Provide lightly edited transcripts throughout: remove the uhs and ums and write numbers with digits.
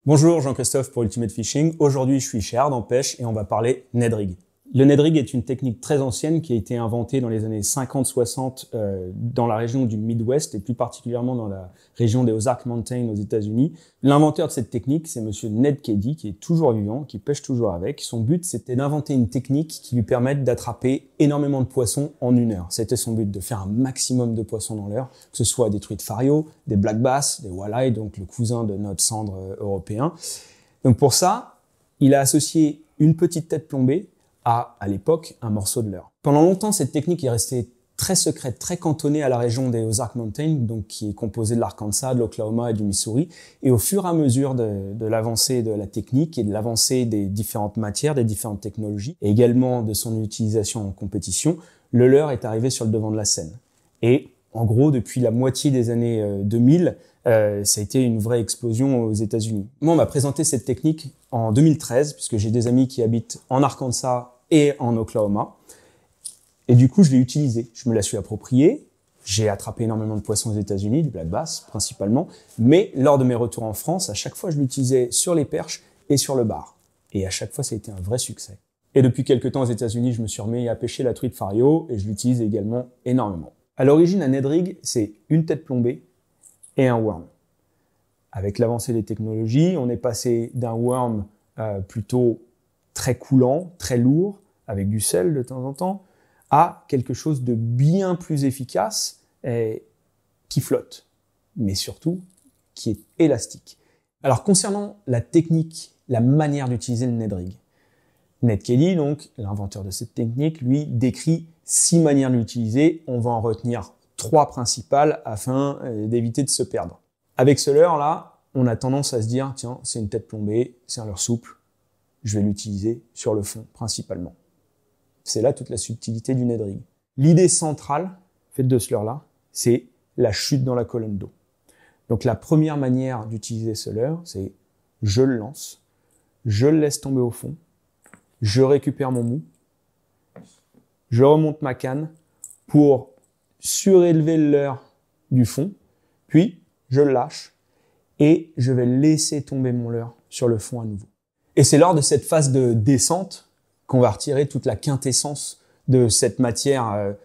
Bonjour Jean-Christophe pour Ultimate Fishing. Aujourd'hui, je suis chez Ardent Pêche et on va parler Ned Rig. Le Ned Rig est une technique très ancienne qui a été inventée dans les années 50-60 dans la région du Midwest et plus particulièrement dans la région des Ozark Mountains aux États-Unis. L'inventeur de cette technique, c'est monsieur Ned Kelly, qui est toujours vivant, qui pêche toujours avec. Son but, c'était d'inventer une technique qui lui permette d'attraper énormément de poissons en 1 heure. C'était son but, de faire un maximum de poissons dans l'heure, que ce soit des truites fario, des black bass, des walleye, donc le cousin de notre cendre européen. Donc pour ça, il a associé une petite tête plombée à l'époque, un morceau de leurre. Pendant longtemps, cette technique est restée très secrète, très cantonnée à la région des Ozark Mountains, donc qui est composée de l'Arkansas, de l'Oklahoma et du Missouri. Et au fur et à mesure de l'avancée de la technique et de l'avancée des différentes matières, des différentes technologies, et également de son utilisation en compétition, le leurre est arrivé sur le devant de la scène. Et en gros, depuis la moitié des années 2000, ça a été une vraie explosion aux États-Unis. Moi, on m'a présenté cette technique en 2013, puisque j'ai des amis qui habitent en Arkansas et en Oklahoma. Et du coup, je l'ai utilisé. Je me la suis appropriée. J'ai attrapé énormément de poissons aux États-Unis, du black bass principalement. Mais lors de mes retours en France, à chaque fois, je l'utilisais sur les perches et sur le bar. Et à chaque fois, ça a été un vrai succès. Et depuis quelques temps aux États-Unis, je me suis remis à pêcher la truite fario et je l'utilise également énormément. À l'origine, un Ned Rig, c'est une tête plombée et un worm. Avec l'avancée des technologies, on est passé d'un worm plutôt très coulant, très lourd, avec du sel de temps en temps, à quelque chose de bien plus efficace et qui flotte, mais surtout qui est élastique. Alors concernant la technique, la manière d'utiliser le Ned Rig, Ned Kelly, donc l'inventeur de cette technique, lui décrit 6 manières de l'utiliser. On va en retenir 3 principales afin d'éviter de se perdre. Avec ce leurre-là, on a tendance à se dire, tiens, c'est une tête plombée, c'est un leurre souple, je vais l'utiliser sur le fond principalement. C'est là toute la subtilité du Ned Rig. L'idée centrale, faite de ce leurre-là, c'est la chute dans la colonne d'eau. Donc la première manière d'utiliser ce leurre, c'est je le lance, je le laisse tomber au fond, je récupère mon mou, je remonte ma canne pour surélever le leurre du fond, puis je le lâche et je vais laisser tomber mon leurre sur le fond à nouveau. Et c'est lors de cette phase de descente qu'on va retirer toute la quintessence de cette matière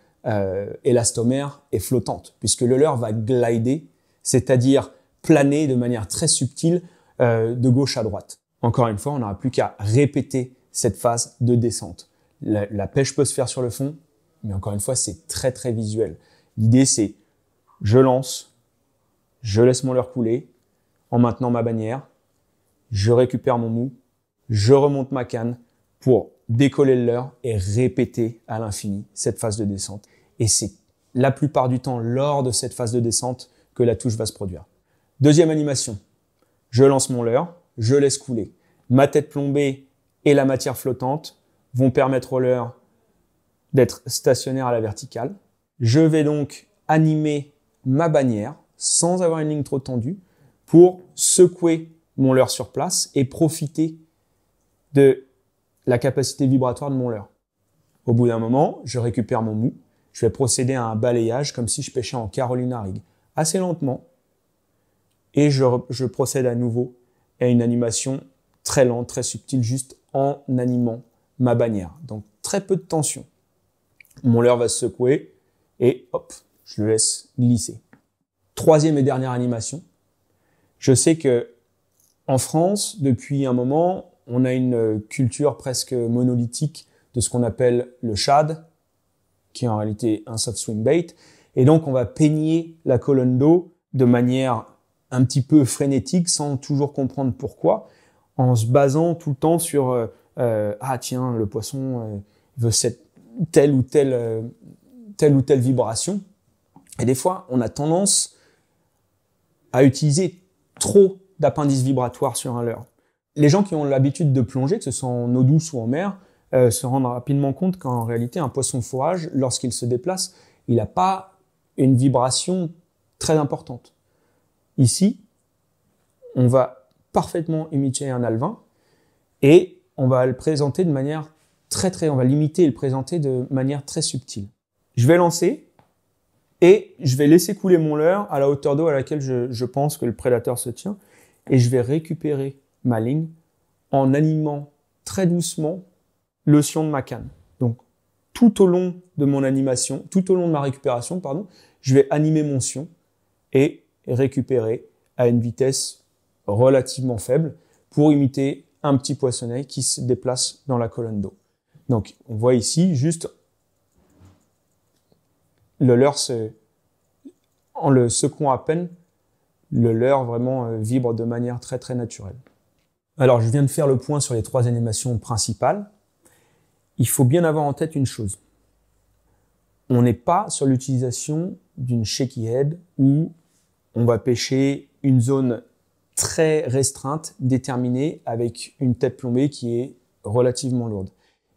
élastomère et flottante, puisque le leurre va glider, c'est-à-dire planer de manière très subtile de gauche à droite. Encore une fois, on n'aura plus qu'à répéter cette phase de descente. La pêche peut se faire sur le fond, mais encore une fois, c'est très très visuel. L'idée, c'est je lance, je laisse mon leurre couler en maintenant ma bannière, je récupère mon mou, je remonte ma canne pour décoller le leurre et répéter à l'infini cette phase de descente. Et c'est la plupart du temps lors de cette phase de descente que la touche va se produire. Deuxième animation, je lance mon leurre, je laisse couler. Ma tête plombée et la matière flottante vont permettre au leurre d'être stationnaire à la verticale. Je vais donc animer ma bannière sans avoir une ligne trop tendue pour secouer mon leurre sur place et profiter de la capacité vibratoire de mon leurre. Au bout d'un moment, je récupère mon mou, je vais procéder à un balayage comme si je pêchais en Carolina Rig, assez lentement, et je procède à nouveau à une animation très lente, très subtile, juste en animant ma bannière. Donc très peu de tension. Mon leurre va se secouer et hop, je le laisse glisser. Troisième et dernière animation. Je sais que en France, depuis un moment, on a une culture presque monolithique de ce qu'on appelle le shad, qui est en réalité un soft swim bait. Et donc, on va peigner la colonne d'eau de manière un petit peu frénétique, sans toujours comprendre pourquoi, en se basant tout le temps sur ah tiens, le poisson veut cette telle ou telle vibration. Et des fois, on a tendance à utiliser trop d'appendices vibratoires sur un leurre. Les gens qui ont l'habitude de plonger, que ce soit en eau douce ou en mer, se rendent rapidement compte qu'en réalité, un poisson fourrage, lorsqu'il se déplace, il n'a pas une vibration très importante. Ici, on va parfaitement imiter un alevin et on va le présenter de manière on va l'imiter et le présenter de manière très subtile. Je vais lancer et je vais laisser couler mon leurre à la hauteur d'eau à laquelle je pense que le prédateur se tient et je vais récupérer ma ligne en animant très doucement le sillon de ma canne. Donc, tout au long de mon animation, tout au long de ma récupération, pardon, je vais animer mon sillon et récupérer à une vitesse relativement faible pour imiter un petit poissonnet qui se déplace dans la colonne d'eau. Donc, on voit ici juste le leurre, en le secouant à peine, le leurre vraiment vibre de manière très très naturelle. Alors, je viens de faire le point sur les 3 animations principales. Il faut bien avoir en tête une chose. On n'est pas sur l'utilisation d'une shaky head où on va pêcher une zone très restreinte, déterminée, avec une tête plombée qui est relativement lourde.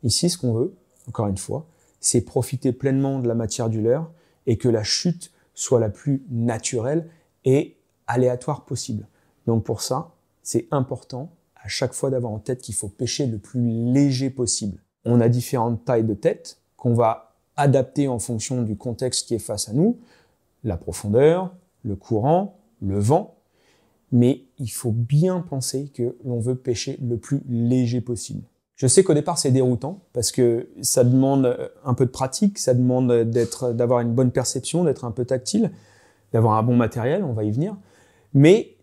Ici, ce qu'on veut, encore une fois, c'est profiter pleinement de la matière du leurre et que la chute soit la plus naturelle et aléatoire possible. Donc pour ça, c'est important à chaque fois d'avoir en tête qu'il faut pêcher le plus léger possible. On a différentes tailles de tête qu'on va adapter en fonction du contexte qui est face à nous, la profondeur, le courant, le vent, mais il faut bien penser que l'on veut pêcher le plus léger possible. Je sais qu'au départ c'est déroutant parce que ça demande un peu de pratique, ça demande d'avoir une bonne perception, d'être un peu tactile, d'avoir un bon matériel, on va y venir, mais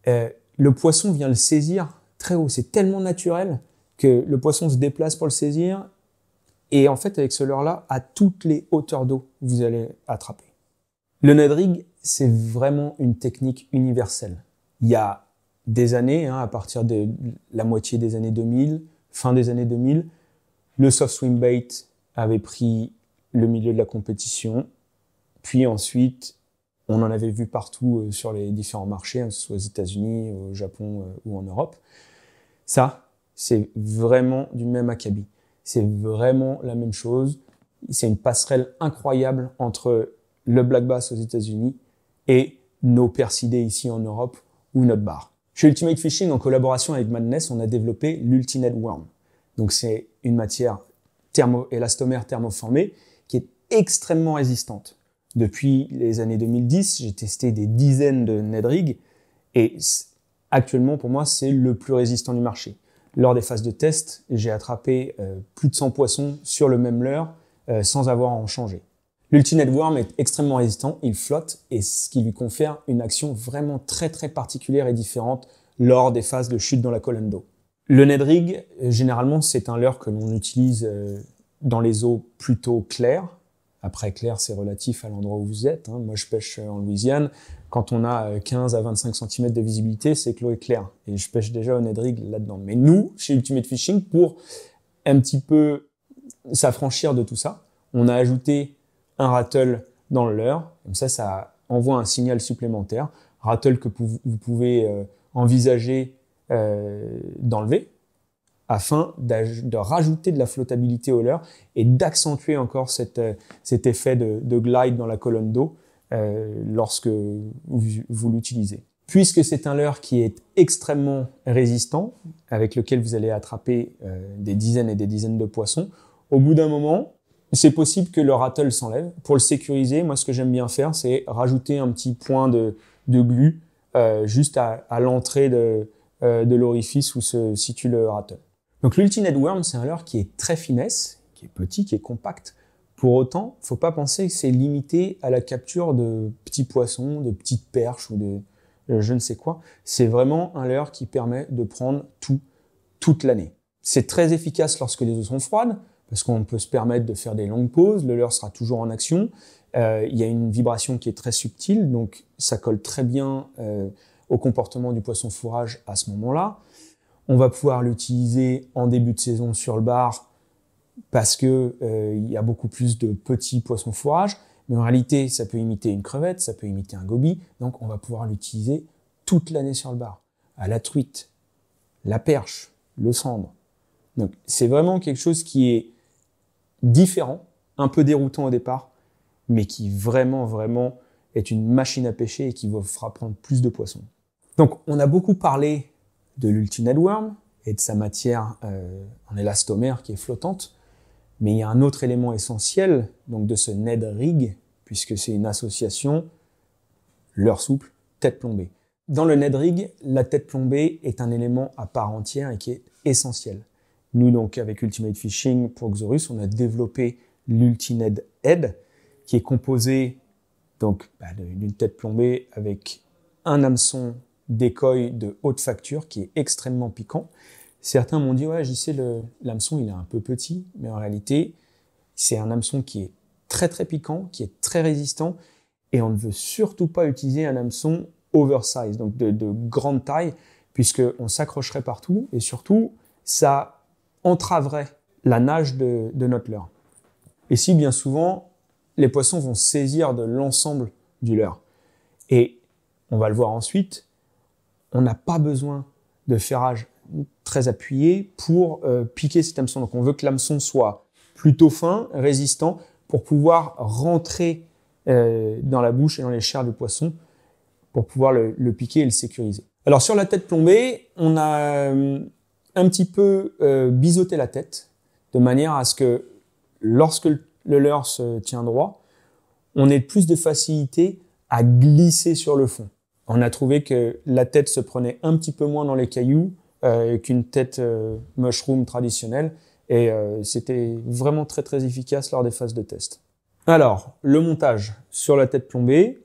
le poisson vient le saisir très haut, c'est tellement naturel que le poisson se déplace pour le saisir et en fait avec ce leurre-là, à toutes les hauteurs d'eau, vous allez attraper. Le Ned Rig, c'est vraiment une technique universelle. Il y a des années, à partir de la moitié des années 2000, fin des années 2000, le soft swim bait avait pris le milieu de la compétition. Puis ensuite, on en avait vu partout sur les différents marchés, que ce soit aux États-Unis, au Japon ou en Europe. Ça, c'est vraiment du même acabit. C'est vraiment la même chose. C'est une passerelle incroyable entre le black bass aux États-Unis et nos persidés ici en Europe ou notre bar. Chez Ultimate Fishing, en collaboration avec Madness, on a développé l'Ultinate Worm. Donc c'est une matière élastomère thermoformée qui est extrêmement résistante. Depuis les années 2010, j'ai testé des dizaines de Ned Rig et actuellement pour moi c'est le plus résistant du marché. Lors des phases de test, j'ai attrapé plus de 100 poissons sur le même leurre sans avoir à en changer. L'Ultinate Worm est extrêmement résistant, il flotte et ce qui lui confère une action vraiment très très particulière et différente lors des phases de chute dans la colonne d'eau. Le Ned Rig, généralement, c'est un leurre que l'on utilise dans les eaux plutôt claires. Après, clair, c'est relatif à l'endroit où vous êtes. Moi, je pêche en Louisiane. Quand on a 15 à 25 cm de visibilité, c'est que l'eau est claire. Et je pêche déjà au Ned Rig là-dedans. Mais nous, chez Ultimate Fishing, pour un petit peu s'affranchir de tout ça, on a ajouté un rattle dans le leurre. Comme ça envoie un signal supplémentaire. Rattle que vous pouvez envisager d'enlever afin de rajouter de la flottabilité au leurre et d'accentuer encore cet effet de glide dans la colonne d'eau lorsque vous l'utilisez. Puisque c'est un leurre qui est extrêmement résistant, avec lequel vous allez attraper des dizaines et des dizaines de poissons, au bout d'un moment, c'est possible que le rattle s'enlève. Pour le sécuriser, moi, ce que j'aime bien faire, c'est rajouter un petit point de glu juste à l'entrée de l'orifice où se situe le rattle. Donc l'Ultinate Worm, c'est un leurre qui est très finesse, qui est petit, qui est compact. Pour autant, faut pas penser que c'est limité à la capture de petits poissons, de petites perches ou de je ne sais quoi. C'est vraiment un leurre qui permet de prendre toute l'année. C'est très efficace lorsque les eaux sont froides, parce qu'on peut se permettre de faire des longues pauses, le leurre sera toujours en action. Il y a une vibration qui est très subtile, donc ça colle très bien au comportement du poisson fourrage à ce moment-là. On va pouvoir l'utiliser en début de saison sur le bar parce que il y a beaucoup plus de petits poissons fourrage, mais en réalité, ça peut imiter une crevette, ça peut imiter un goby, donc on va pouvoir l'utiliser toute l'année sur le bar. À la truite, la perche, le sandre. Donc c'est vraiment quelque chose qui est différent, un peu déroutant au départ, mais qui vraiment est une machine à pêcher et qui vous fera prendre plus de poissons. Donc on a beaucoup parlé de l'Ultinate Worm et de sa matière en élastomère qui est flottante, mais il y a un autre élément essentiel donc de ce Ned Rig, puisque c'est une association leurre souple, tête plombée. Dans le Ned rig, la tête plombée est un élément à part entière et qui est essentiel. Nous, donc, avec Ultimate Fishing pour Xorus, on a développé l'UltiNed Head, qui est composé donc d'une tête plombée avec un hameçon decoy de haute facture qui est extrêmement piquant. Certains m'ont dit, ouais, JC, l'hameçon, il est un peu petit, mais en réalité, c'est un hameçon qui est très très piquant, qui est très résistant, et on ne veut surtout pas utiliser un hameçon oversize, donc de grande taille, puisqu'on s'accrocherait partout, et surtout, ça entraverait la nage de notre leurre. Et si bien souvent, les poissons vont saisir de l'ensemble du leurre. Et on va le voir ensuite, on n'a pas besoin de ferrage très appuyé pour piquer cet hameçon. Donc on veut que l'hameçon soit plutôt fin, résistant, pour pouvoir rentrer dans la bouche et dans les chairs du poisson, pour pouvoir le piquer et le sécuriser. Alors sur la tête plombée, on a un petit peu biseauté la tête, de manière à ce que lorsque le leurre se tient droit, on ait plus de facilité à glisser sur le fond. On a trouvé que la tête se prenait un petit peu moins dans les cailloux qu'une tête mushroom traditionnelle, et c'était vraiment très très efficace lors des phases de test. Alors, le montage sur la tête plombée,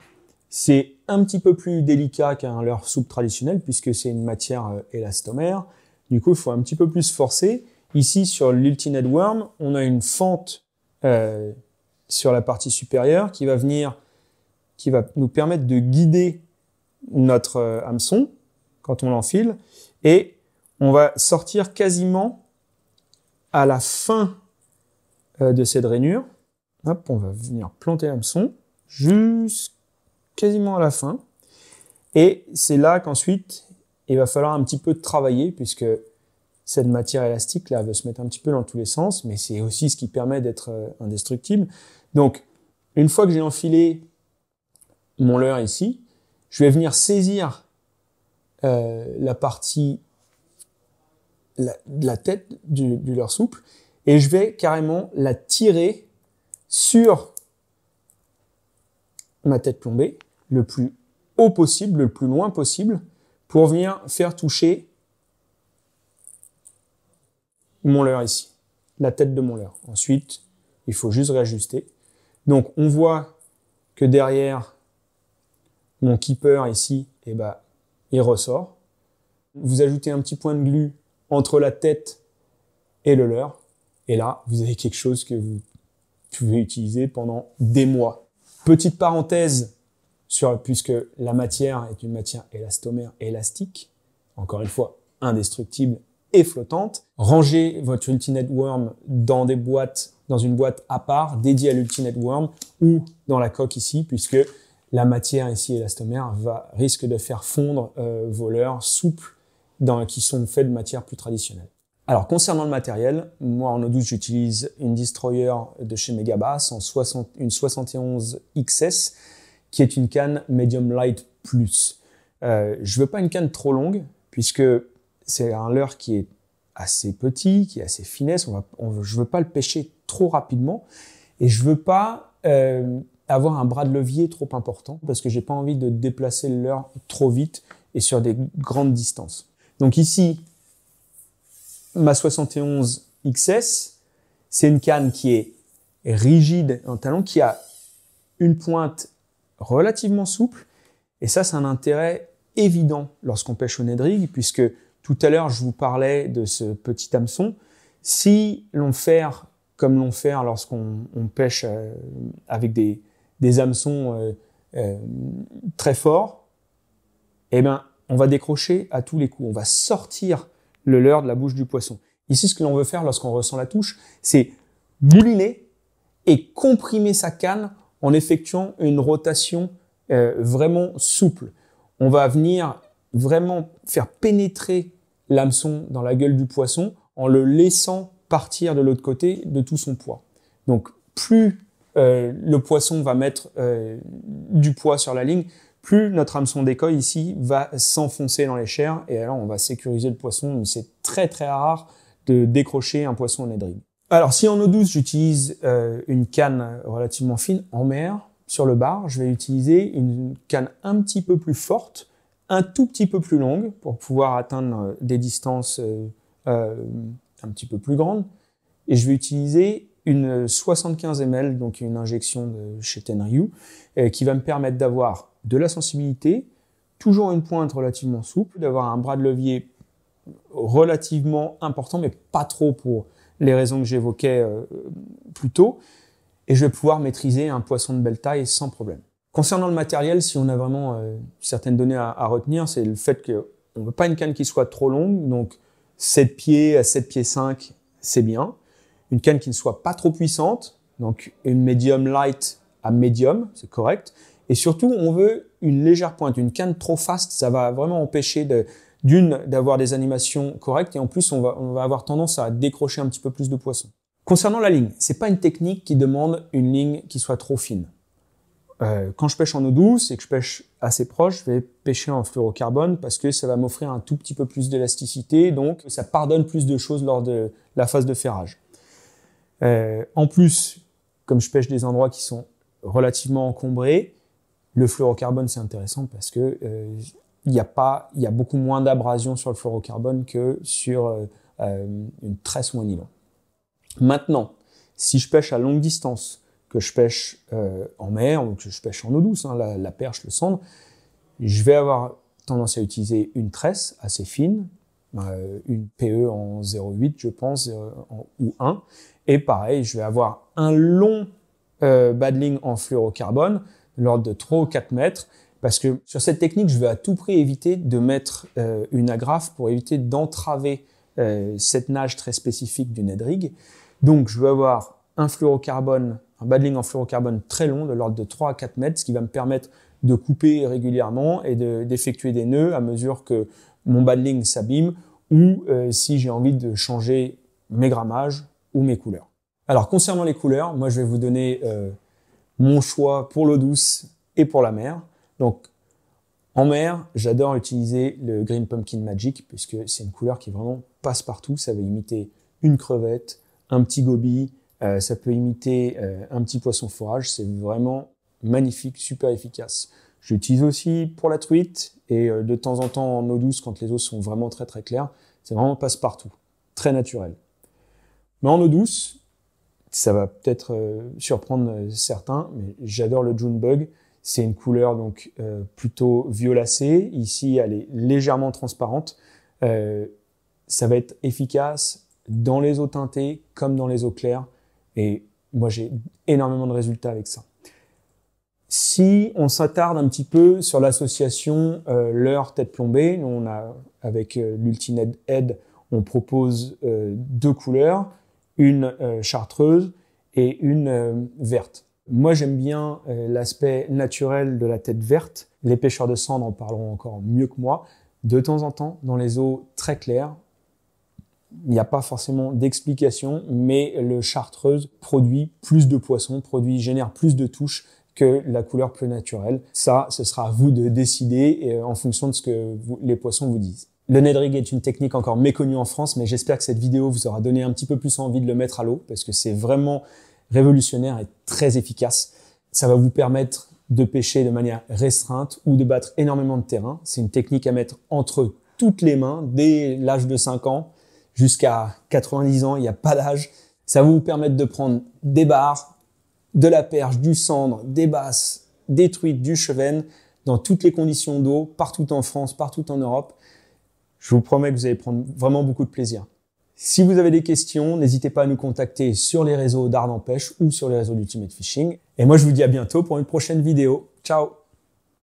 c'est un petit peu plus délicat qu'un leurre souple traditionnel puisque c'est une matière élastomère. Du coup, il faut un petit peu plus forcer. Ici, sur l'UltiNed Worm, on a une fente sur la partie supérieure qui va nous permettre de guider notre hameçon quand on l'enfile, et on va sortir quasiment à la fin de cette rainure. Hop, on va venir planter l'hameçon quasiment à la fin, et c'est là qu'ensuite il va falloir un petit peu travailler puisque cette matière élastique là va se mettre un petit peu dans tous les sens, mais c'est aussi ce qui permet d'être indestructible. Donc une fois que j'ai enfilé mon leurre ici, je vais venir saisir la partie la tête du leurre souple, et je vais carrément la tirer sur ma tête plombée le plus haut possible, le plus loin possible, pour venir faire toucher mon leurre ici, la tête de mon leurre. Ensuite, il faut juste réajuster. Donc on voit que derrière mon keeper ici, il ressort. Vous ajoutez un petit point de glu entre la tête et le leurre, et là, vous avez quelque chose que vous pouvez utiliser pendant des mois. Petite parenthèse, puisque la matière est une matière élastomère élastique, encore une fois, indestructible et flottante, rangez votre UltiNed Worm dans une boîte à part, dédiée à l'UltiNed Worm, ou dans la coque ici, puisque la matière ici élastomère risque de faire fondre vos leurres souples qui sont faits de matières plus traditionnelles. Alors, concernant le matériel, moi en eau douce, j'utilise une destroyer de chez Megabass, une 71 XS, qui est une canne Medium Light Plus. Je veux pas une canne trop longue, puisque c'est un leurre qui est assez petit, qui est assez finesse. Je veux pas le pêcher trop rapidement, et je veux pas avoir un bras de levier trop important, parce que j'ai pas envie de déplacer le leurre trop vite et sur des grandes distances. Donc ici, ma 71 XS, c'est une canne qui est rigide en talon, qui a une pointe relativement souple, et ça, c'est un intérêt évident lorsqu'on pêche au Ned rig, puisque tout à l'heure, je vous parlais de ce petit hameçon. Si l'on ferre comme l'on ferre lorsqu'on pêche avec des hameçons très forts, on va décrocher à tous les coups. On va sortir le leurre de la bouche du poisson. Ici, ce que l'on veut faire lorsqu'on ressent la touche, c'est mouliner et comprimer sa canne en effectuant une rotation vraiment souple. On va venir vraiment faire pénétrer l'hameçon dans la gueule du poisson en le laissant partir de l'autre côté de tout son poids. Donc, plus le poisson va mettre du poids sur la ligne, plus notre hameçon décolle ici va s'enfoncer dans les chairs, et alors on va sécuriser le poisson. C'est très très rare de décrocher un poisson au Ned rig. Alors si en eau douce j'utilise une canne relativement fine, en mer, sur le bar, je vais utiliser une canne un petit peu plus forte, un tout petit peu plus longue pour pouvoir atteindre des distances un petit peu plus grandes. Et je vais utiliser une 75 ml, donc une injection de chez Tenryu, qui va me permettre d'avoir de la sensibilité, toujours une pointe relativement souple, d'avoir un bras de levier relativement important, mais pas trop pour les raisons que j'évoquais plus tôt. Et je vais pouvoir maîtriser un poisson de belle taille sans problème. Concernant le matériel, si on a vraiment certaines données à retenir, c'est le fait qu'on ne veut pas une canne qui soit trop longue, donc 7 pieds à 7 pieds 5, c'est bien. Une canne qui ne soit pas trop puissante, donc une medium light à medium, c'est correct. Et surtout, on veut une légère pointe. Une canne trop fast, ça va vraiment empêcher d'avoir des animations correctes, et en plus, on va avoir tendance à décrocher un petit peu plus de poissons. Concernant la ligne, c'est pas une technique qui demande une ligne qui soit trop fine. Quand je pêche en eau douce et que je pêche assez proche, je vais pêcher en fluorocarbone parce que ça va m'offrir un tout petit peu plus d'élasticité, donc ça pardonne plus de choses lors de la phase de ferrage. En plus, comme je pêche des endroits qui sont relativement encombrés, le fluorocarbone c'est intéressant parce que il y a beaucoup moins d'abrasion sur le fluorocarbone que sur une tresse ou un nylon. Maintenant, si je pêche à longue distance, que je pêche en mer ou que je pêche en eau douce, hein, la perche, le sandre, je vais avoir tendance à utiliser une tresse assez fine, une PE en 0,8 je pense, ou 1. Et pareil, je vais avoir un long badling en fluorocarbone, de l'ordre de 3 ou 4 mètres, parce que sur cette technique, je vais à tout prix éviter de mettre une agrafe pour éviter d'entraver cette nage très spécifique du Ned rig. Donc, je vais avoir un badling en fluorocarbone très long, de l'ordre de 3 à 4 mètres, ce qui va me permettre de couper régulièrement et d'effectuer des nœuds à mesure que mon badling s'abîme ou si j'ai envie de changer mes grammages ou mes couleurs. Alors, concernant les couleurs, moi, je vais vous donner mon choix pour l'eau douce et pour la mer. Donc, en mer, j'adore utiliser le Green Pumpkin Magic puisque c'est une couleur qui vraiment passe partout. Ça va imiter une crevette, un petit goby, ça peut imiter un petit poisson fourrage. C'est vraiment magnifique, super efficace. Je l'utilise aussi pour la truite et de temps en temps en eau douce quand les eaux sont vraiment très très claires. C'est vraiment passe-partout, très naturel. Mais en eau douce, ça va peut-être surprendre certains, mais j'adore le Junebug. C'est une couleur donc plutôt violacée. Ici, elle est légèrement transparente. Ça va être efficace dans les eaux teintées comme dans les eaux claires. Et moi, j'ai énormément de résultats avec ça. Si on s'attarde un petit peu sur l'association leurre tête plombée, nous on a avec l'Ultined Head, on propose 2 couleurs, une chartreuse et une verte. Moi, j'aime bien l'aspect naturel de la tête verte. Les pêcheurs de cendres en parleront encore mieux que moi. De temps en temps, dans les eaux très claires, il n'y a pas forcément d'explication, mais le chartreuse produit plus de poissons, génère plus de touches que la couleur plus naturelle. Ça, ce sera à vous de décider en fonction de ce que les poissons vous disent. Le Ned rig est une technique encore méconnue en France, mais j'espère que cette vidéo vous aura donné un petit peu plus envie de le mettre à l'eau, parce que c'est vraiment révolutionnaire et très efficace. Ça va vous permettre de pêcher de manière restreinte ou de battre énormément de terrain. C'est une technique à mettre entre toutes les mains dès l'âge de 5 ans jusqu'à 90 ans, il n'y a pas d'âge. Ça va vous permettre de prendre des bars, de la perche, du sandre, des basses, des truites, du chevenne, dans toutes les conditions d'eau, partout en France, partout en Europe. Je vous promets que vous allez prendre vraiment beaucoup de plaisir. Si vous avez des questions, n'hésitez pas à nous contacter sur les réseaux d'Ardent Pêche ou sur les réseaux d'Ultimate Fishing. Et moi, je vous dis à bientôt pour une prochaine vidéo. Ciao!